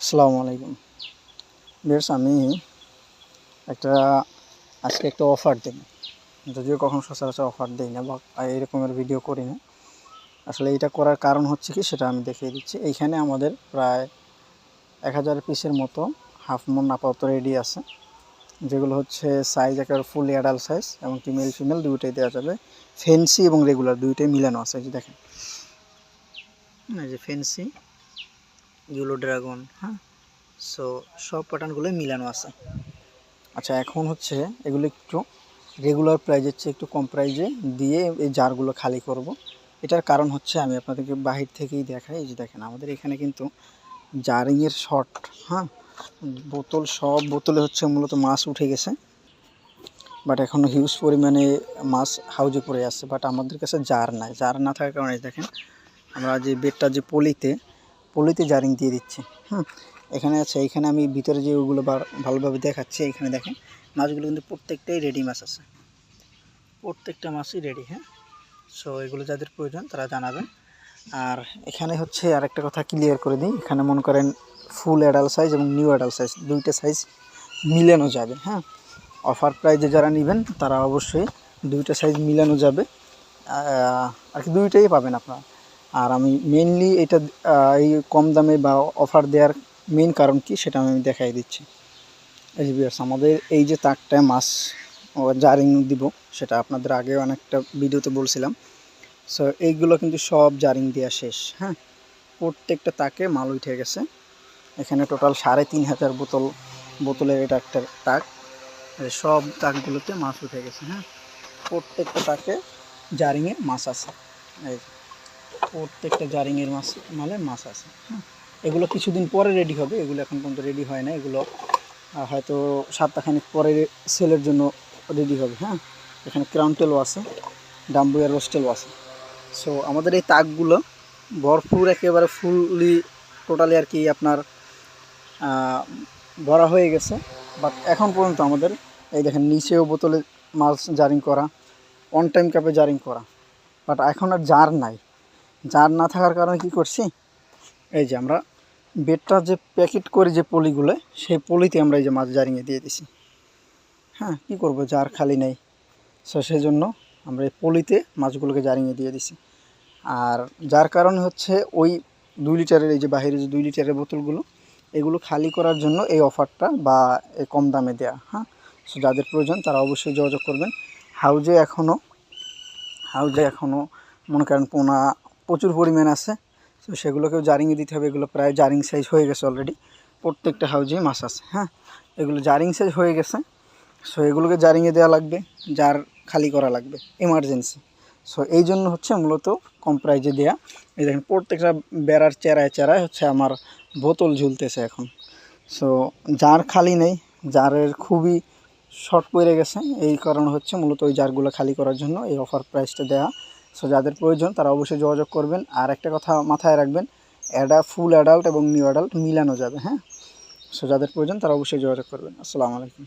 আসসালামু আলাইকুম ভিউয়ার্স, আমি আজকে একটা অফার দেব। যদিও কখনো সচরাচর অফার দিই না বা এরকমের ভিডিও করি না। আসলে এটা করার কারণ হচ্ছে কি, সেটা আমি দেখিয়ে দিচ্ছি। এইখানে আমাদের প্রায় 1000 পিসের মতো হাফ মুন আপাতত রেডি আছে, যেগুলো হচ্ছে সাইজ একেবারে ফুল অ্যাডাল্ট সাইজ এবং মেল ফিমেল দুইটাই দেওয়া যাবে। ফেন্সি এবং রেগুলার দুইটাই মিলানো আছে। এই যে দেখেন, এই যে ফেন্সি, ইয়েলো ড্রাগন, হ্যাঁ। সো সব প্যাটার্নগুলোই মিলানো আছে। আচ্ছা, এখন হচ্ছে এগুলো একটু রেগুলার প্রাইজের চেয়ে একটু কম প্রাইজে দিয়ে এই জারগুলো খালি করব। এটার কারণ হচ্ছে, আমি আপনাদেরকে বাহির থেকেই দেখাই। এই যে দেখেন, আমাদের এখানে কিন্তু জারিংয়ের শর্ট, হ্যাঁ। বোতল, সব বোতলে হচ্ছে মূলত মাছ উঠে গেছে, বাট এখনও হিউজ পরিমাণে মাছ হাউজে পড়ে আছে। বাট আমাদের কাছে জার নাই। জার না থাকার কারণে দেখেন, আমরা যে বেডটা যে পলিতে জারিং দিয়ে দিচ্ছি। এখানে আছে, এইখানে আমি ভিতরে যে ওগুলো ভালোভাবে দেখাচ্ছি। এখানে দেখেন, মাছগুলো কিন্তু প্রত্যেকটাই রেডি মাছ আছে, প্রত্যেকটা মাছই রেডি, হ্যাঁ। সো এগুলো যাদের প্রয়োজন তারা জানাবেন। আর এখানে হচ্ছে আরেকটা কথা ক্লিয়ার করে দিই, এখানে মনে করেন ফুল অ্যাডাল্ট সাইজ এবং নিউ অ্যাডাল্ট সাইজ দুইটা সাইজ মিলানো যাবে, হ্যাঁ। অফার প্রাইজে যারা নেবেন তারা অবশ্যই দুইটা সাইজ মিলানো যাবে, আর কি দুইটাই পাবেন আপনারা। আর আমি মেনলি এটা এই কম দামে বা অফার দেওয়ার মেন কারণ কি, সেটা আমি দেখাই দিচ্ছি। এই যে ভিউয়ার্স, আমাদের এই যে তাকটায় মাছ জারিং দিব, সেটা আপনাদের আগেও অনেকটা ভিডিওতে বলছিলাম। সো এইগুলো কিন্তু সব জারিং দেওয়া শেষ, হ্যাঁ। প্রত্যেকটা তাকে মাল উঠে গেছে। এখানে টোটাল 3500 বোতলের এটা একটা তাক। সব তাকগুলোতে মাছ উঠে গেছে, হ্যাঁ। প্রত্যেকটা তাকে জারিংয়ে মাছ আছে। এই প্রত্যেকটা জারিংয়ের মাছ আছে, হ্যাঁ। এগুলো কিছুদিন পরে রেডি হবে, এগুলো এখন পর্যন্ত রেডি হয় না। এগুলো হয়তো সপ্তাহখানিক পরে সেলের জন্য রেডি হবে, হ্যাঁ। এখানে ক্রাউন টেলও আছে, ডাম্বুয়ার রোস্টেলও আছে। সো আমাদের এই তাকগুলো ভরপুর, একেবারে ফুললি টোটালি আর কি আপনার ভরা হয়ে গেছে। বাট এখন পর্যন্ত আমাদের এই দেখেন, নিচেও বোতলে মাছ জারিং করা, অন টাইম কাপে জারিং করা। বাট এখন আর জার নাই। জার না থাকার কারণে কি করছি, এই যে আমরা বেডটা যে প্যাকেট করে যে পলিগুলো, সেই পলিতে আমরা এই যে মাছ জারিংয়ে দিয়ে দিছি, হ্যাঁ। কী করবো, জার খালি নেই। সো সেই জন্য আমরা এই পলিতে মাছগুলোকে জারিংয়ে দিয়ে দিছি। আর যার কারণে হচ্ছে ওই 2 লিটারের, এই যে বাহিরে যে 2 লিটারের বোতলগুলো, এগুলো খালি করার জন্য এই অফারটা বা এই কম দামে দেয়া, হ্যাঁ। সো যাদের প্রয়োজন তারা অবশ্যই যোগাযোগ করবেন। হাউজে এখনও মনে করেন পোনা প্রচুর পরিমাণ আছে। তো সেগুলোকেও জারিংয়ে দিতে হবে। এগুলো প্রায় জারিং সাইজ হয়ে গেছে অলরেডি, প্রত্যেকটা হাউজেই মাছ আছে, হ্যাঁ। এগুলো জারিং সাইজ হয়ে গেছে। সো এগুলোকে জারিংয়ে দেওয়া লাগবে, জার খালি করা লাগবে এমার্জেন্সি। সো এই জন্য হচ্ছে মূলত কম প্রাইজে দেয়া। এই দেখেন, প্রত্যেকটা বেড়ার চেরায় হচ্ছে আমার বোতল ঝুলতেছে এখন। সো জার খালি নেই, জারের খুবই শর্ট পড়ে গেছে। এই কারণ হচ্ছে মূলত ওই জারগুলো খালি করার জন্য এই অফার প্রাইসটা দেওয়া। সো যাদের প্রয়োজন তারা অবশ্যই যোগাযোগ করবেন। আর একটা কথা মাথায় রাখবেন, ফুল অ্যাডাল্ট এবং নিউ অ্যাডাল্ট মিলানো যাবে, হ্যাঁ। সো যাদের প্রয়োজন তারা অবশ্যই যোগাযোগ করবেন। আসসালামু আলাইকুম।